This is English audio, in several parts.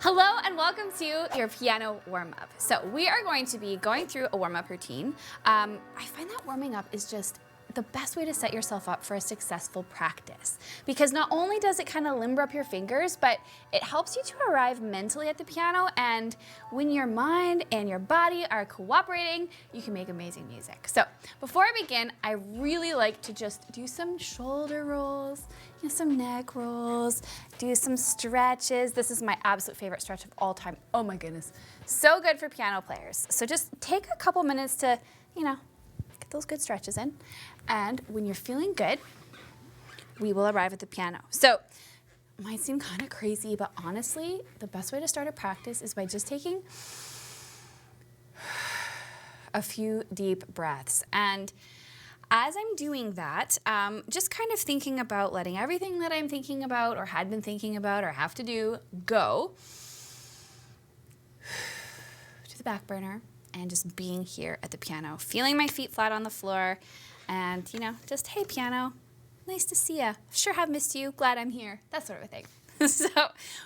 Hello and welcome to your piano warm-up. So we are going to be going through a warm-up routine. I find that warming up is just the best way to set yourself up for a successful practice, because not only does it kind of limber up your fingers, but it helps you to arrive mentally at the piano, and when your mind and your body are cooperating, you can make amazing music. So before I begin, I really like to just do some shoulder rolls, some neck rolls, do some stretches. This is my absolute favorite stretch of all time. Oh my goodness, so good for piano players. So just take a couple minutes to, get those good stretches in. And when you're feeling good, we will arrive at the piano. So it might seem kind of crazy, but honestly, the best way to start a practice is by just taking a few deep breaths. And as I'm doing that, just kind of thinking about letting everything that I'm thinking about or had been thinking about or have to do go to the back burner and just being here at the piano, feeling my feet flat on the floor and, just, hey, piano, nice to see ya. Sure have missed you. Glad I'm here. That sort of a thing. So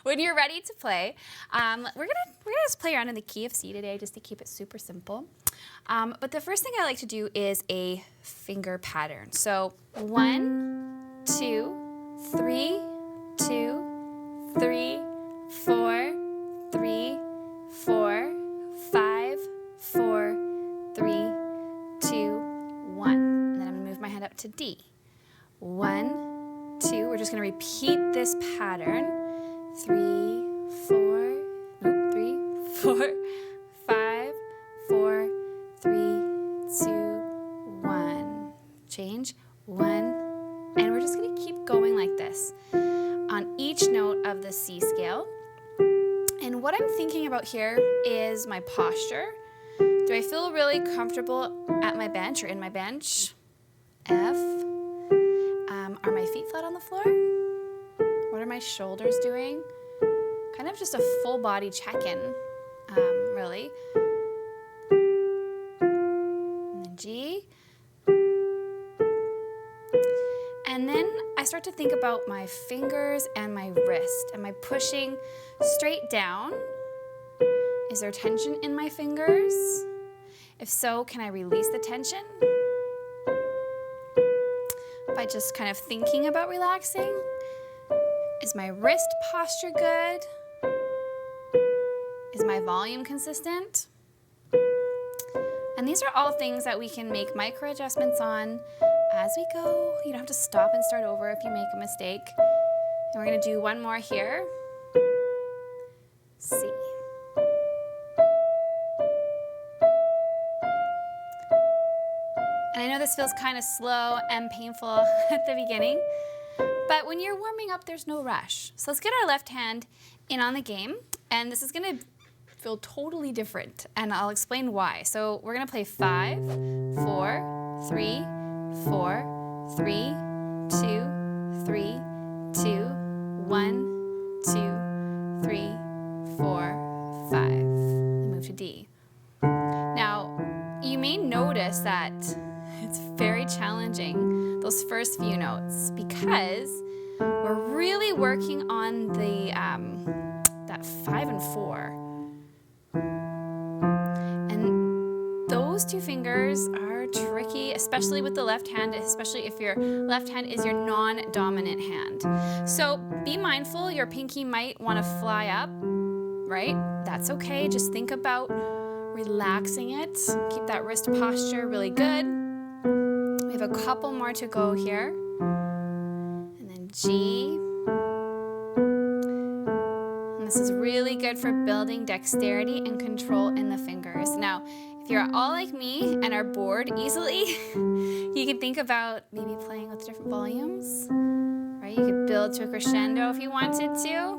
when you're ready to play, we're gonna just play around in the key of C today just to keep it super simple. But the first thing I like to do is a finger pattern. So 1, 2, 3, 2, 3, 4, 3, 4, 5, 4, 3, 2, 1. And then I'm gonna move my hand up to D. 1, 2, we're just gonna repeat this pattern. 3, 4, 5, 4, 3, 2, 1. Change. 1. And we're just gonna keep going like this on each note of the C scale. And what I'm thinking about here is my posture. Do I feel really comfortable at my bench or in my bench? F. Are my feet flat on the floor? What are my shoulders doing? Kind of just a full body check-in, really. And then G. And then I start to think about my fingers and my wrist. Am I pushing straight down? Is there tension in my fingers? If so, can I release the tension? By just kind of thinking about relaxing. Is my wrist posture good? Is my volume consistent? And these are all things that we can make micro adjustments on as we go. You don't have to stop and start over if you make a mistake. And we're gonna do one more here. C. And I know this feels kind of slow and painful at the beginning, but when you're warming up, there's no rush. So let's get our left hand in on the game, and this is gonna feel totally different, and I'll explain why. So we're gonna play 5, 4, 3, 4, 3, 2, 3, 2, 1, 2, 3, 4, 5. And move to D. Now, you may notice that it's very challenging, those first few notes, because we're really working on the that 5 and 4. And those two fingers are tricky, especially with the left hand, especially if your left hand is your non-dominant hand. So be mindful, your pinky might want to fly up, right? That's okay, just think about relaxing it. Keep that wrist posture really good. We have a couple more to go here. And then G. And this is really good for building dexterity and control in the fingers. Now, if you're all like me and are bored easily, you can think about maybe playing with different volumes, right? You could build to a crescendo if you wanted to.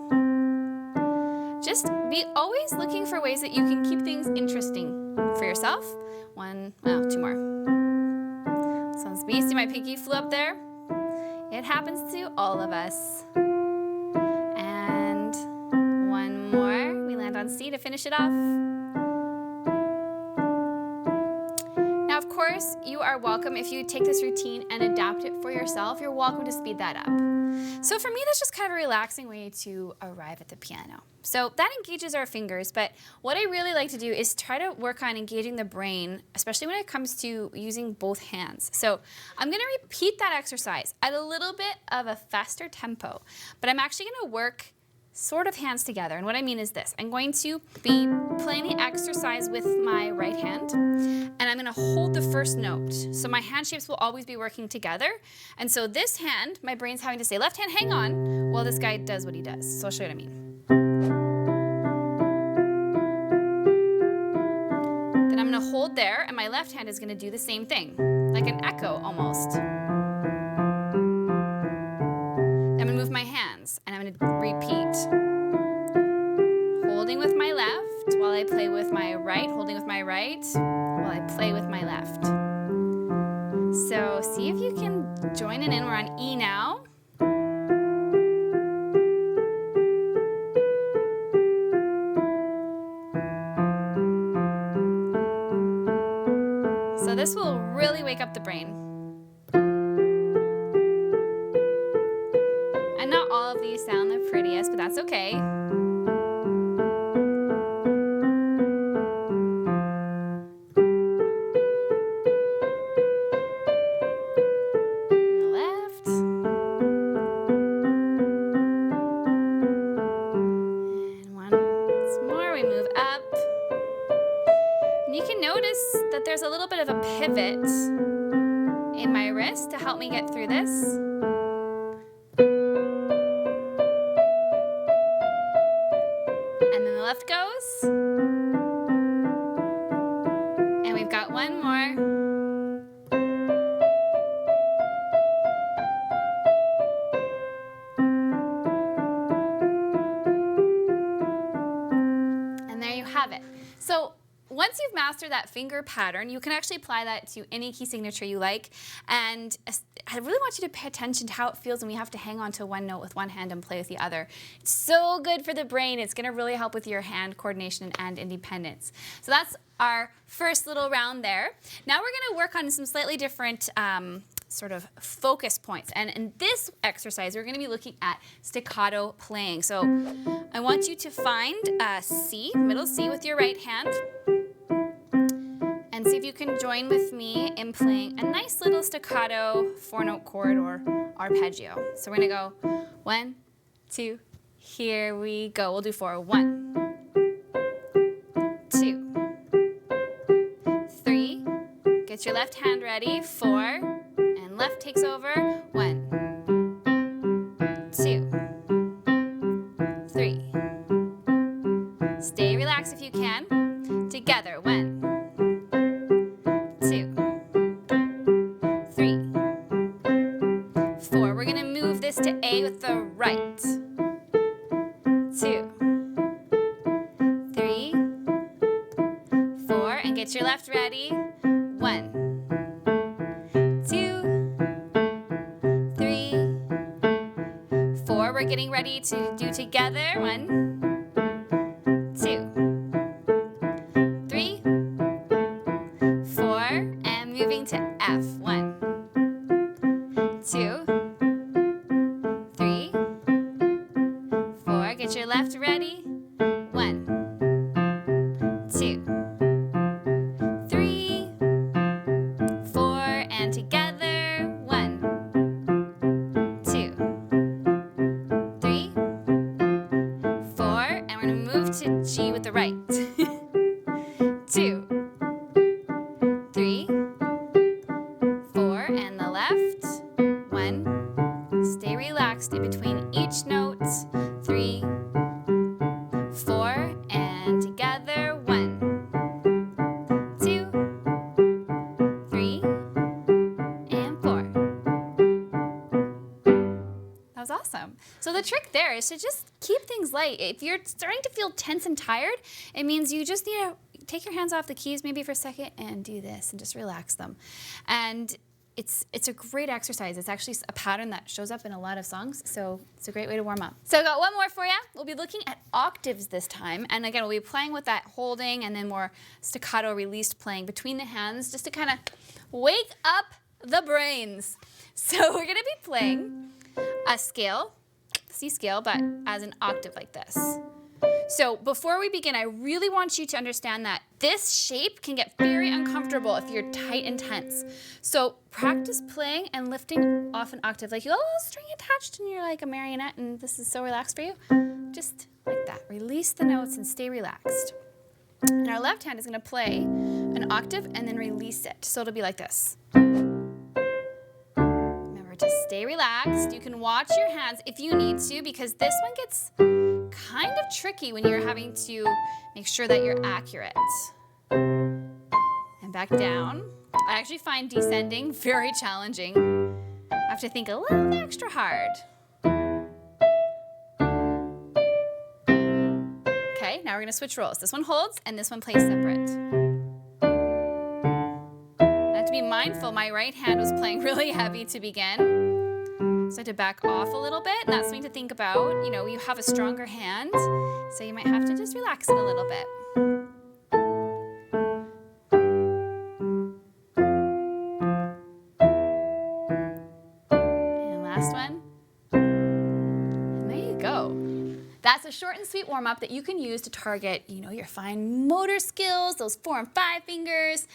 Just be always looking for ways that you can keep things interesting for yourself. 2 more. Sounds me. See my pinky flew up there? It happens to all of us. And one more. We land on C to finish it off. Now, of course, you are welcome if you take this routine and adapt it for yourself. You're welcome to speed that up. So for me, that's just kind of a relaxing way to arrive at the piano. So that engages our fingers, but what I really like to do is try to work on engaging the brain, especially when it comes to using both hands. So I'm gonna repeat that exercise at a little bit of a faster tempo, but I'm actually gonna work sort of hands together. And what I mean is this: I'm going to be playing the exercise with my right hand, and I'm gonna hold the first note. So my hand shapes will always be working together. And so this hand, my brain's having to say, left hand, hang on, while this guy does what he does. So I'll show you what I mean. Then I'm gonna hold there, and my left hand is gonna do the same thing, like an echo almost. I'm gonna move my hands, and I'm gonna repeat. Holding with my left while I play with my right, holding with my right while I play with my left. So see if you can join it in. We're on E now. So this will really wake up the brain. And not all of these sound the prettiest, but that's okay. Left. And once more, we move up. And you can notice that there's a little bit of a pivot in my wrist to help me get through this. And then the left goes. And we've got one more. And there you have it. So once you've mastered that finger pattern, you can actually apply that to any key signature you like. And I really want you to pay attention to how it feels when we have to hang on to one note with one hand and play with the other. It's so good for the brain. It's gonna really help with your hand coordination and independence. So that's our first little round there. Now we're gonna work on some slightly different sort of focus points. And in this exercise, we're gonna be looking at staccato playing. So I want you to find C, middle C with your right hand, and see if you can join with me in playing a nice little staccato 4-note chord or arpeggio. So we're gonna go 1, 2, here we go. We'll do 4, 1, 2, 3, get your left hand ready, 4, and left takes over, 1, 2, 3. Stay relaxed if you can. Together, 1, 2, 3, 4. We're gonna move this to A with the right. 2, 3, 4, and get your left ready. 1, 2, 3, 4. We're getting ready to do together. 1, 2, 3, 4, and moving to F. 1, 2, 3, 4. Get your left ready. 1, 2, 3, 4, and together. 1, 2, 3, 4, and we're gonna move to G with the right. 2, 3, 4, and the left. 1, stay relaxed in between each note. 3, 4, and together. 1, 2, 3, and 4. That was awesome. So the trick there is to just keep things light. If you're starting to feel tense and tired, it means you just need to take your hands off the keys maybe for a second and do this and just relax them. And it's a great exercise. It's actually a pattern that shows up in a lot of songs, so it's a great way to warm up. So I've got one more for you. We'll be looking at octaves this time, and again, we'll be playing with that holding and then more staccato released playing between the hands just to kind of wake up the brains. So we're gonna be playing a scale, C scale, but as an octave like this. So before we begin, I really want you to understand that this shape can get very uncomfortable if you're tight and tense. So practice playing and lifting off an octave. Like you have a little string attached and you're like a marionette and this is so relaxed for you. Just like that. Release the notes and stay relaxed. And our left hand is going to play an octave and then release it. So it'll be like this. Remember to stay relaxed. You can watch your hands if you need to because this one gets kind of tricky when you're having to make sure that you're accurate. And back down. I actually find descending very challenging. I have to think a little extra hard. Okay, now we're going to switch roles. This one holds and this one plays separate. I have to be mindful, my right hand was playing really heavy to begin. So I had to back off a little bit, and that's something to think about. You know, you have a stronger hand, so you might have to just relax it a little bit. And last one. And there you go. That's a short and sweet warm-up that you can use to target, you know, your fine motor skills, those 4 and 5 fingers,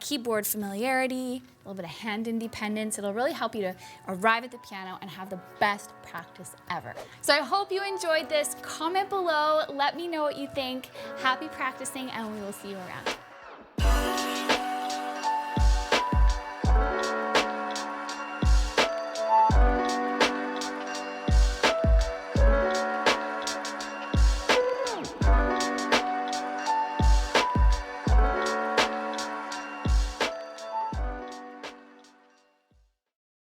keyboard familiarity, a little bit of hand independence. It'll really help you to arrive at the piano and have the best practice ever. So I hope you enjoyed this. Comment below. Let me know what you think. Happy practicing, and we will see you around.